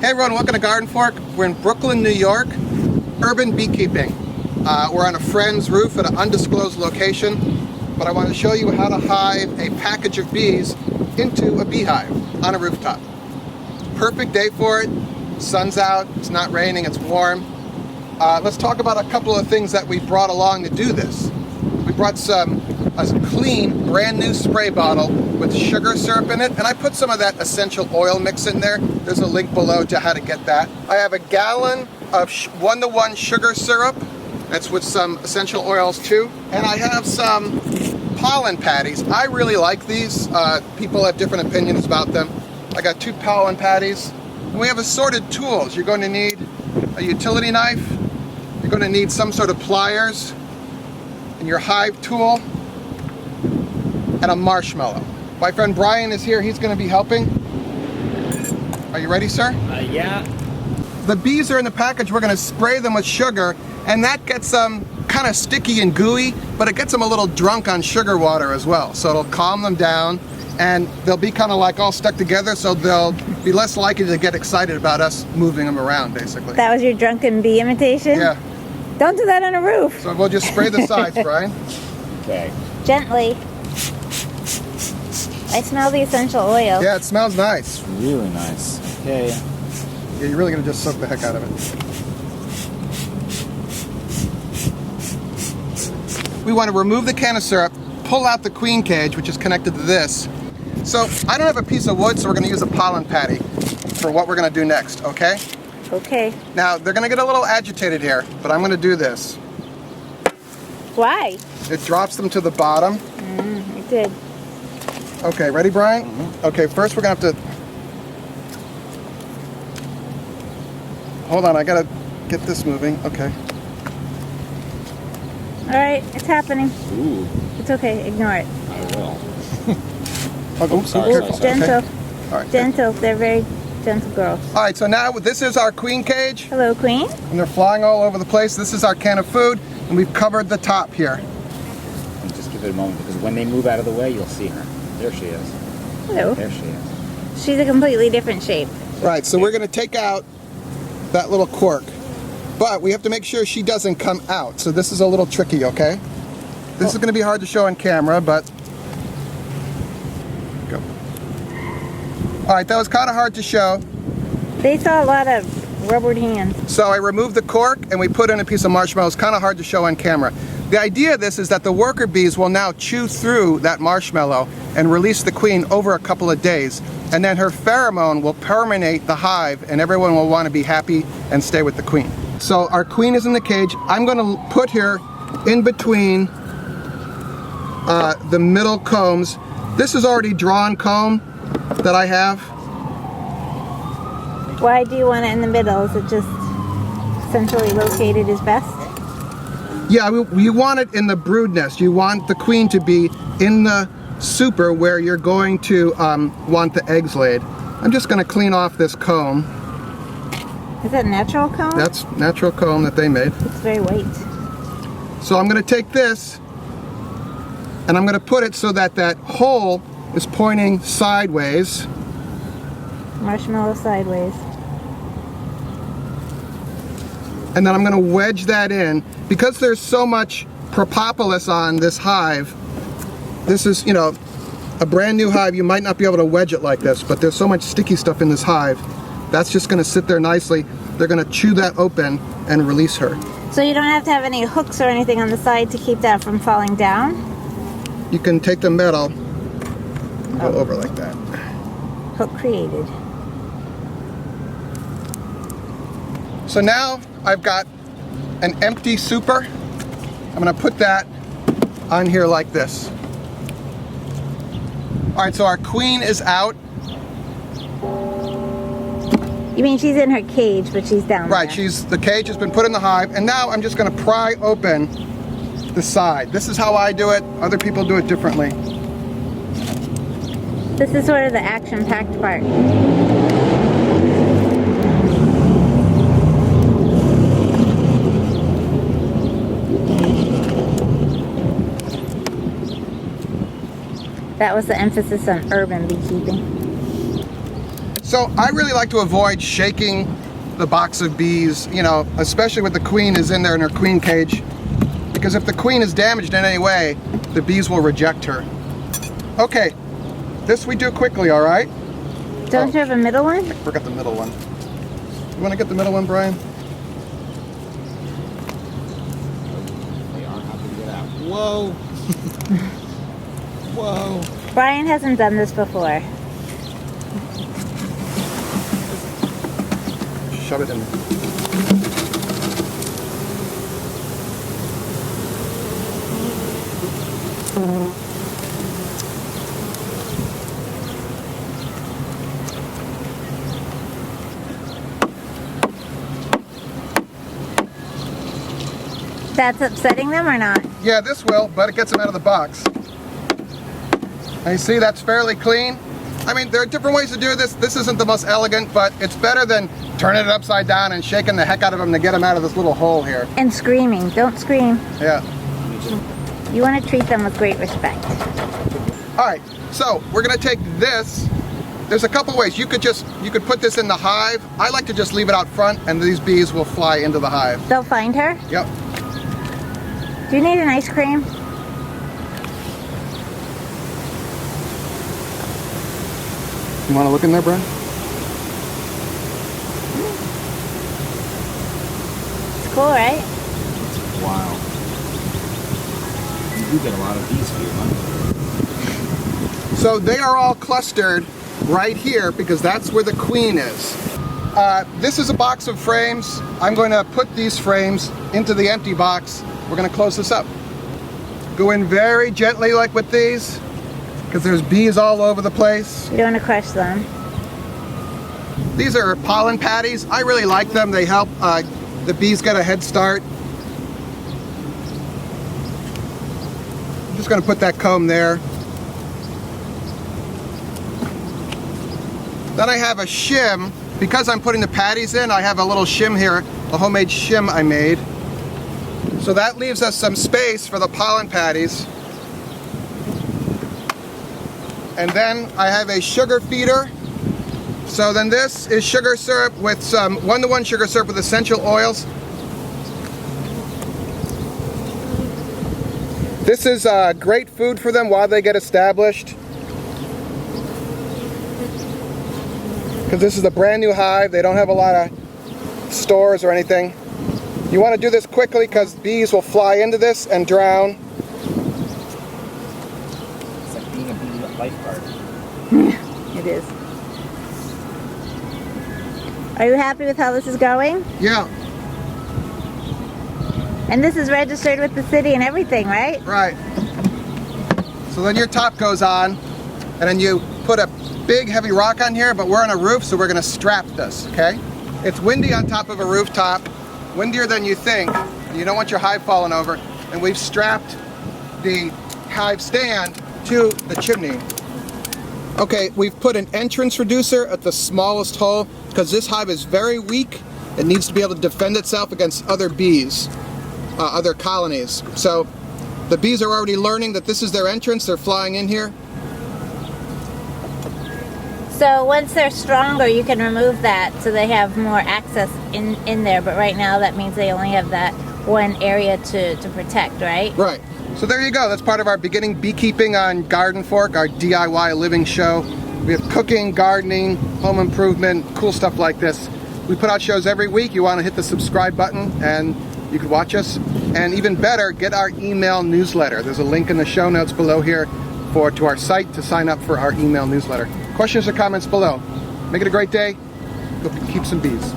Hey everyone, welcome to GardenFork. We're in Brooklyn, New York, urban beekeeping. We're on a friend's roof at an undisclosed location, but I want to show you how to hive a package of bees into a beehive on a rooftop. Perfect day for it. Sun's out, it's not raining, it's warm. Let's talk about a couple of things that we brought along to do this. We brought a clean, brand new spray bottle with sugar syrup in it, and I put some of that essential oil mix in there. There's a link below to how to get that. I have a gallon of 1-to-1 sugar syrup. That's with some essential oils too. And I have some pollen patties. I really like these. People have different opinions about them. I got 2 pollen patties. And we have assorted tools. You're going to need a utility knife. You're going to need some sort of pliers, and your hive tool, and a marshmallow. My friend Brian is here. He's going to be helping. Are you ready, sir? Yeah. The bees are in the package. We're going to spray them with sugar, and that gets them kind of sticky and gooey, but it gets them a little drunk on sugar water as well. So it'll calm them down, and they'll be kind of like all stuck together, so they'll be less likely to get excited about us moving them around, basically. That was your drunken bee imitation? Yeah. Don't do that on a roof. So we'll just spray the sides, Brian. Okay. Gently. I smell the essential oil. Yeah, it smells nice. Really nice. Okay. Yeah, you're really going to just soak the heck out of it. We want to remove the can of syrup, pull out the queen cage, which is connected to this. So I don't have a piece of wood, so we're going to use a pollen patty for what we're going to do next, okay? Okay. Now, they're going to get a little agitated here, but I'm going to do this. Why? It drops them to the bottom. It did. Okay, ready, Brian? Mm-hmm. Okay, first we're going to have to... Hold on, I got to get this moving. Okay. All right, it's happening. Ooh, It's okay. Ignore it. I will. Oh, sorry, careful. sorry. Gentle. Okay. All right. Gentle. They're very gentle girls. All right, so now this is our queen cage, Hello, Queen. and they're flying all over the place. This is our can of food, and we've covered the top here. And just give it a moment, because when they move out of the way, you'll see her. There she is. Hello. There she is. She's a completely different shape. Right, so we're going to take out that little cork, but we have to make sure she doesn't come out. So this is a little tricky, okay? This is going to be hard to show on camera, but go. All right, that was kind of hard to show. They saw a lot of rubbered hands. So I removed the cork and we put in a piece of marshmallow. It's kind of hard to show on camera. The idea of this is that the worker bees will now chew through that marshmallow and release the queen over a couple of days. And then her pheromone will permeate the hive and everyone will want to be happy and stay with the queen. So our queen is in the cage. I'm going to put her in between the middle combs. This is already drawn comb that I have. Why do you want it in the middle? Is it just centrally located is best? Yeah, you want it in the brood nest. You want the queen to be in the super where you're going to want the eggs laid. I'm just going to clean off this comb. Is that natural comb? That's natural comb that they made. It's very white. So I'm going to take this and I'm going to put it so that that hole is pointing sideways. Marshmallow sideways. And then I'm going to wedge that in. Because there's so much propolis on this hive, this is, you know, a brand new hive, you might not be able to wedge it like this, but there's so much sticky stuff in this hive, that's just going to sit there nicely. They're going to chew that open and release her. So you don't have to have any hooks or anything on the side to keep that from falling down? You can take the metal, go over like that. Hook created. So now I've got an empty super. I'm going to put that on here like this. All right, so our queen is out. You mean she's in her cage, but she's down Right, there? the cage has been put in the hive, and now I'm just going to pry open the side. This is how I do it. Other people do it differently. This is sort of the action-packed part. That was the emphasis on urban beekeeping. So I really like to avoid shaking the box of bees, you know, especially when the queen is in there in her queen cage, because if the queen is damaged in any way, the bees will reject her. Okay, this we do quickly, all right? Don't you have a middle one? I forgot the middle one. You want to get the middle one, Brian? They aren't happy to get out. Whoa! Whoa! Brian hasn't done this before. Shove it in there. That's upsetting them or not? Yeah, this will, but it gets them out of the box. And you see, that's fairly clean. I mean, there are different ways to do this. This isn't the most elegant, but it's better than turning it upside down and shaking the heck out of them to get them out of this little hole here. And screaming. Don't scream. Yeah. You want to treat them with great respect. All right, so we're gonna take this. There's a couple ways. You could put this in the hive. I like to just leave it out front and these bees will fly into the hive. They'll find her? Yep. Do you need an ice cream? You wanna look in there, Brian? It's cool, right? Wow. You do get a lot of bees for your money. So they are all clustered right here because that's where the queen is. This is a box of frames. I'm going to put these frames into the empty box. We're going to close this up. Go in very gently like with these because there's bees all over the place. You don't want to crush them. These are pollen patties. I really like them. They help the bees get a head start. I'm just going to put that comb there. Then I have a shim. Because I'm putting the patties in, I have a little shim here, a homemade shim I made. So that leaves us some space for the pollen patties. And then I have a sugar feeder. So then this is sugar syrup with some 1-to-1 sugar syrup with essential oils. This is great food for them while they get established. Because this is a brand new hive, they don't have a lot of stores or anything. You want to do this quickly because bees will fly into this and drown. It's like being a bee lifeguard. It is. Are you happy with how this is going? Yeah, And this is registered with the city and everything, right? right. So then your top goes on, and then you put a big heavy rock on here, but we're on a roof, so we're going to strap this, okay? It's windy on top of a rooftop, windier than you think. You don't want your hive falling over, and we've strapped the hive stand to the chimney. Okay, we've put an entrance reducer at the smallest hole because this hive is very weak. It needs to be able to defend itself against other bees, other colonies. So the bees are already learning that this is their entrance. They're flying in here. So once they're stronger, you can remove that so they have more access in there. But right now, that means they only have that one area to protect, right? Right. So there you go. That's part of our beginning beekeeping on GardenFork, our DIY living show. We have cooking, gardening, home improvement, cool stuff like this. We put out shows every week. You want to hit the subscribe button and you can watch us. And even better, get our email newsletter. There's a link in the show notes below here to our site to sign up for our email newsletter. Questions or comments below. Make it a great day. Hope you keep some bees.